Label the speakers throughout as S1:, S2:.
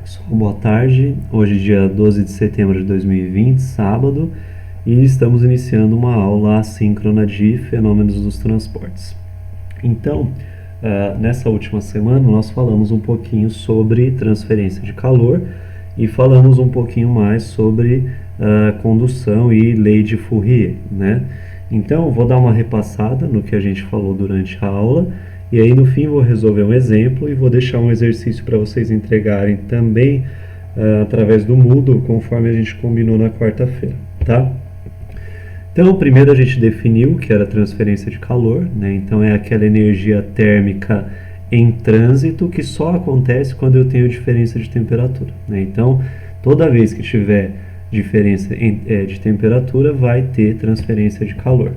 S1: Pessoal, boa tarde. Hoje, dia 12 de setembro de 2020, sábado, e estamos iniciando uma aula assíncrona de fenômenos dos transportes. Então, nessa última semana, nós falamos um pouquinho sobre transferência de calor e falamos um pouquinho mais sobre condução e lei de Fourier, né? Então, vou dar uma repassada no que a gente falou durante a aula e aí no fim vou resolver um exemplo e vou deixar um exercício para vocês entregarem também através do Moodle, conforme a gente combinou na quarta-feira, tá? Então, primeiro a gente definiu que era transferência de calor, né? Então é aquela energia térmica em trânsito que só acontece quando eu tenho diferença de temperatura, né? Então, toda vez que tiver diferença de temperatura, vai ter transferência de calor.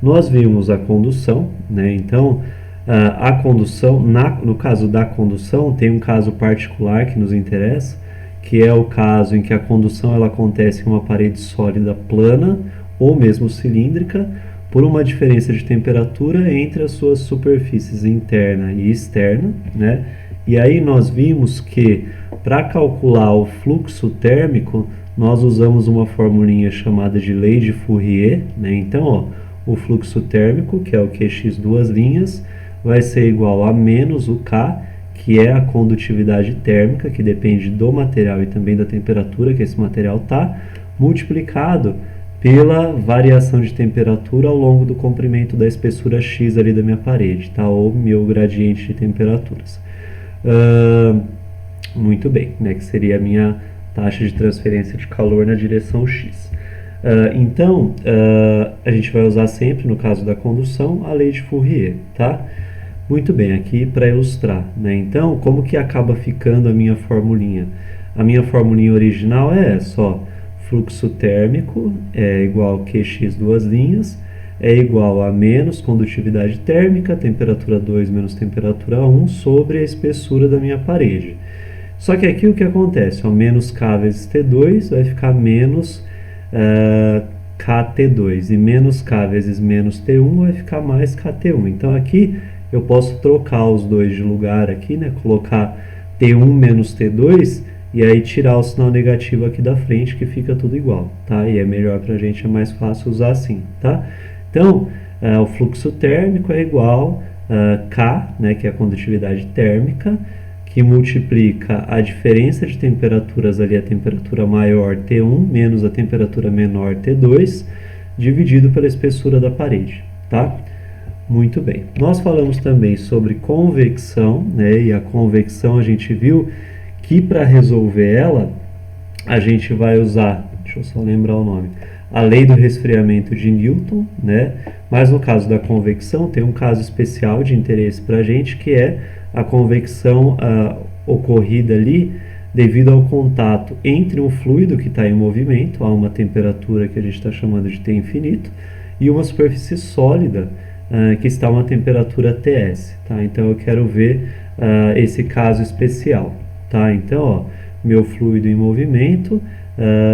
S1: Nós vimos a condução, né? Então, a condução, no caso da condução, tem um caso particular que nos interessa, que é o caso em que a condução ela acontece em uma parede sólida plana ou mesmo cilíndrica por uma diferença de temperatura entre as suas superfícies interna e externa, né? E aí nós vimos que para calcular o fluxo térmico nós usamos uma formulinha chamada de lei de Fourier, né? Então, ó, o fluxo térmico, que é o Qx duas linhas, vai ser igual a menos o K, que é a condutividade térmica, que depende do material e também da temperatura que esse material está, multiplicado pela variação de temperatura ao longo do comprimento da espessura X ali da minha parede, tá? Ou meu gradiente de temperaturas. Muito bem, né? Que seria a minha taxa de transferência de calor na direção X. Então, a gente vai usar sempre, no caso da condução, a lei de Fourier, tá? Muito bem, aqui para ilustrar, né? Então, como que acaba ficando a minha formulinha? A minha formulinha original é só fluxo térmico é igual a Qx duas linhas, é igual a menos condutividade térmica, temperatura 2 menos temperatura 1, sobre a espessura da minha parede. Só que aqui o que acontece? Ó, menos K vezes T2 vai ficar menos KT2, e menos K vezes menos T1 vai ficar mais KT1. Então aqui eu posso trocar os dois de lugar aqui, né? Colocar T1 menos T2 e aí tirar o sinal negativo aqui da frente, que fica tudo igual, tá? E é melhor pra gente, é mais fácil usar assim, tá? Então, o fluxo térmico é igual a K, né, que é a condutividade térmica, que multiplica a diferença de temperaturas ali, a temperatura maior T1 menos a temperatura menor T2, dividido pela espessura da parede, tá? Muito bem. Nós falamos também sobre convecção, né? E a convecção a gente viu que para resolver ela, a gente vai usar, deixa eu só lembrar o nome, a lei do resfriamento de Newton, né? Mas no caso da convecção, tem um caso especial de interesse para a gente, que é a convecção ocorrida ali devido ao contato entre um fluido que está em movimento, a uma temperatura que a gente está chamando de T infinito, e uma superfície sólida que está a uma temperatura TS, tá? Então eu quero ver esse caso especial, tá? Então, ó, meu fluido em movimento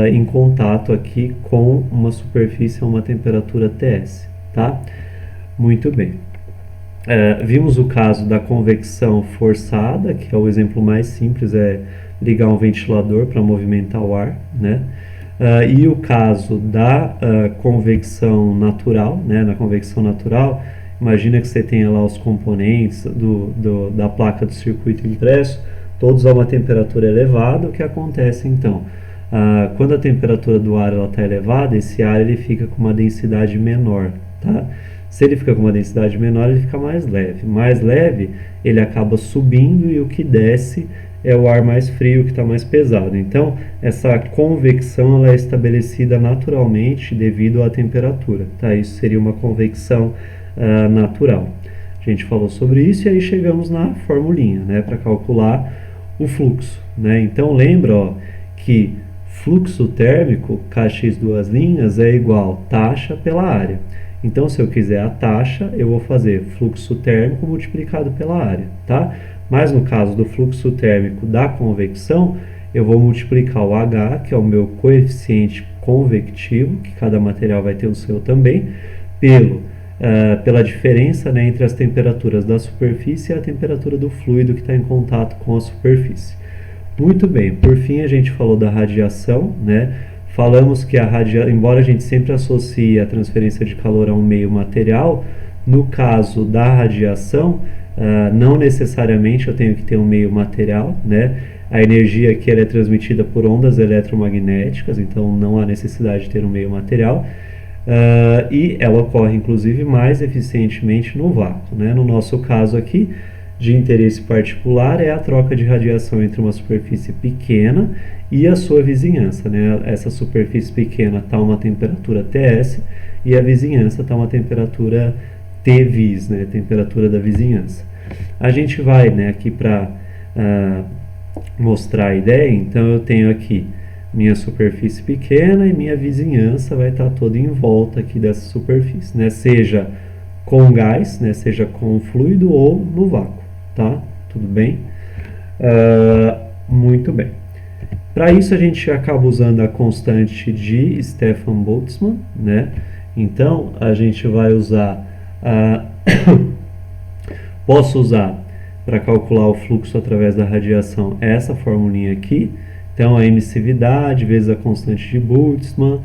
S1: em contato aqui com uma superfície a uma temperatura TS, tá? Muito bem. Vimos o caso da convecção forçada, que é o exemplo mais simples, é ligar um ventilador para movimentar o ar, né? E o caso da convecção natural, né? Na convecção natural, imagina que você tenha lá os componentes da placa do circuito impresso, todos a uma temperatura elevada. O que acontece então? Quando a temperatura do ar está elevada, esse ar ele fica com uma densidade menor, tá? Se ele fica com uma densidade menor, ele fica mais leve. Mais leve, ele acaba subindo e o que desce é o ar mais frio, que está mais pesado. Então, essa convecção ela é estabelecida naturalmente devido à temperatura, tá? Isso seria uma convecção natural. A gente falou sobre isso e aí chegamos na formulinha, né, para calcular o fluxo, né? Então, lembra, ó, que fluxo térmico, Kx duas linhas, é igual taxa pela área. Então, se eu quiser a taxa, eu vou fazer fluxo térmico multiplicado pela área, tá? Mas no caso do fluxo térmico da convecção, eu vou multiplicar o H, que é o meu coeficiente convectivo, que cada material vai ter o seu também, pela diferença, né, entre as temperaturas da superfície e a temperatura do fluido que está em contato com a superfície. Muito bem, por fim a gente falou da radiação, né? Falamos que embora a gente sempre associe a transferência de calor a um meio material, no caso da radiação, não necessariamente eu tenho que ter um meio material, né? A energia aqui ela é transmitida por ondas eletromagnéticas, então não há necessidade de ter um meio material. E ela ocorre inclusive mais eficientemente no vácuo, né? No nosso caso aqui, de interesse particular é a troca de radiação entre uma superfície pequena e a sua vizinhança, né? Essa superfície pequena está a uma temperatura Ts e a vizinhança está a uma temperatura Tvis, né? Temperatura da vizinhança. A gente vai, né, aqui para mostrar a ideia, então eu tenho aqui minha superfície pequena e minha vizinhança vai estar toda em volta aqui dessa superfície, né? Seja com gás, né? Seja com fluido ou no vácuo, tá? Tudo bem? Muito bem. Para isso a gente acaba usando a constante de Stefan Boltzmann, né? Então a gente vai usar posso usar para calcular o fluxo através da radiação essa formulinha aqui. Então, a emissividade vezes a constante de Boltzmann,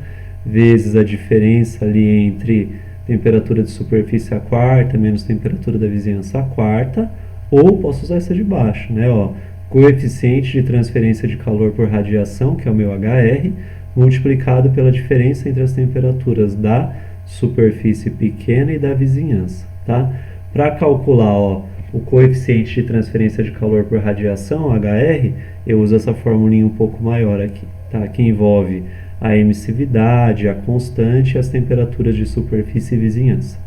S1: vezes a diferença ali entre temperatura de superfície a quarta menos temperatura da vizinhança a quarta, ou posso usar essa de baixo, né? Ó, coeficiente de transferência de calor por radiação, que é o meu HR, multiplicado pela diferença entre as temperaturas da superfície pequena e da vizinhança, tá? Para calcular, ó, o coeficiente de transferência de calor por radiação, HR, eu uso essa formulinha um pouco maior aqui, tá? Que envolve a emissividade, a constante e as temperaturas de superfície e vizinhança.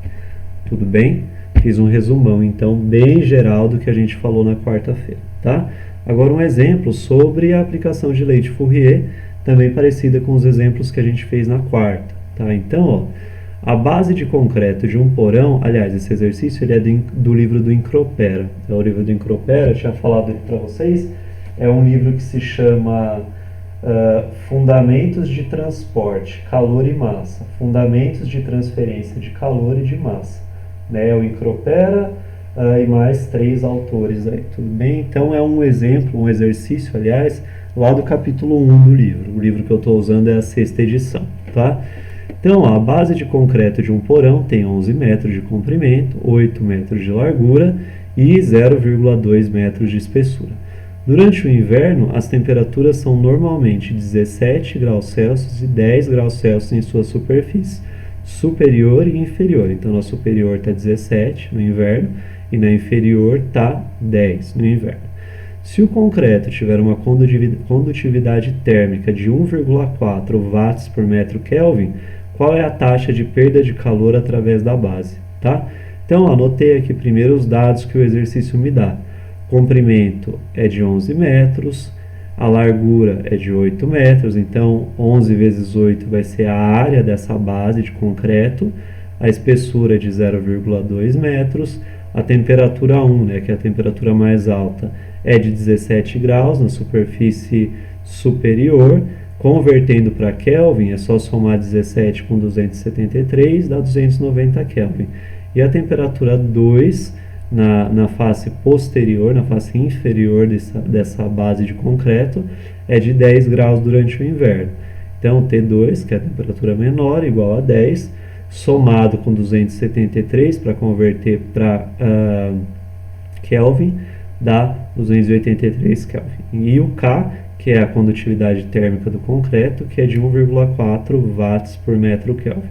S1: Tudo bem? Fiz um resumão, então, bem geral do que a gente falou na quarta-feira, tá? Agora um exemplo sobre a aplicação de lei de Fourier, também parecida com os exemplos que a gente fez na quarta, tá? Então, ó, a base de concreto de um porão, aliás, esse exercício ele é do livro do Encropera. É o livro do Encropera, eu tinha falado para vocês, é um livro que se chama Fundamentos de Transporte, Calor e Massa. Fundamentos de Transferência de Calor e de Massa. Né? O Encropera e mais 3 autores aí, tudo bem? Então é um exemplo, um exercício, aliás, lá do capítulo 1 do livro. O livro que eu estou usando é a 6ª edição, tá? Então, ó, a base de concreto de um porão tem 11 metros de comprimento, 8 metros de largura e 0,2 metros de espessura. Durante o inverno, as temperaturas são normalmente 17 graus Celsius e 10 graus Celsius em sua superfície, superior e inferior. Então, na superior está 17 no inverno e na inferior está 10 no inverno. Se o concreto tiver uma condutividade térmica de 1,4 watts por metro Kelvin, qual é a taxa de perda de calor através da base, tá? Então, anotei aqui primeiro os dados que o exercício me dá. O comprimento é de 11 metros, a largura é de 8 metros, então 11 vezes 8 vai ser a área dessa base de concreto, a espessura é de 0,2 metros, a temperatura 1, né, que é a temperatura mais alta, é de 17 graus na superfície superior. Convertendo para Kelvin, é só somar 17 com 273, dá 290 Kelvin. E a temperatura 2 na face posterior, na face inferior dessa base de concreto, é de 10 graus durante o inverno. Então, T2, que é a temperatura menor, igual a 10, somado com 273 para converter para Kelvin, dá 283 Kelvin. E o K, que é a condutividade térmica do concreto, que é de 1,4 watts por metro Kelvin.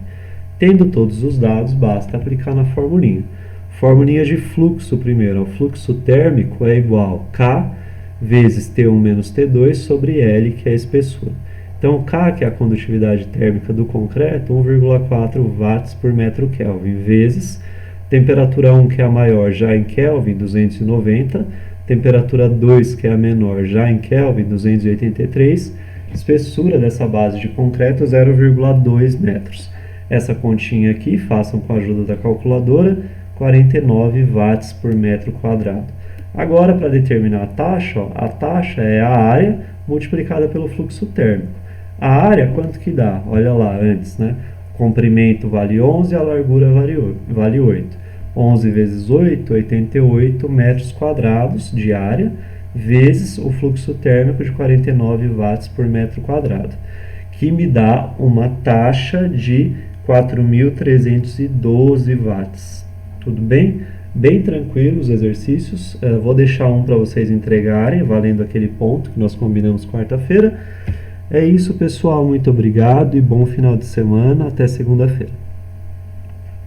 S1: Tendo todos os dados, basta aplicar na formulinha. Formulinha de fluxo primeiro. O fluxo térmico é igual a K vezes T1 menos T2 sobre L, que é a espessura. Então, K, que é a condutividade térmica do concreto, 1,4 watts por metro Kelvin, vezes temperatura 1, que é a maior, já em Kelvin, 290, temperatura 2, que é a menor, já em Kelvin, 283, espessura dessa base de concreto, 0,2 metros. Essa continha aqui, façam com a ajuda da calculadora, 49 watts por metro quadrado. Agora, para determinar a taxa, ó, a taxa é a área multiplicada pelo fluxo térmico. A área, quanto que dá? Olha lá, antes, né? O comprimento vale 11, a largura vale 8. 11 vezes 8, 88 metros quadrados de área, vezes o fluxo térmico de 49 watts por metro quadrado, que me dá uma taxa de 4.312 watts. Tudo bem? Bem tranquilo os exercícios. Vou deixar um para vocês entregarem, valendo aquele ponto que nós combinamos quarta-feira. É isso, pessoal. Muito obrigado e bom final de semana. Até segunda-feira.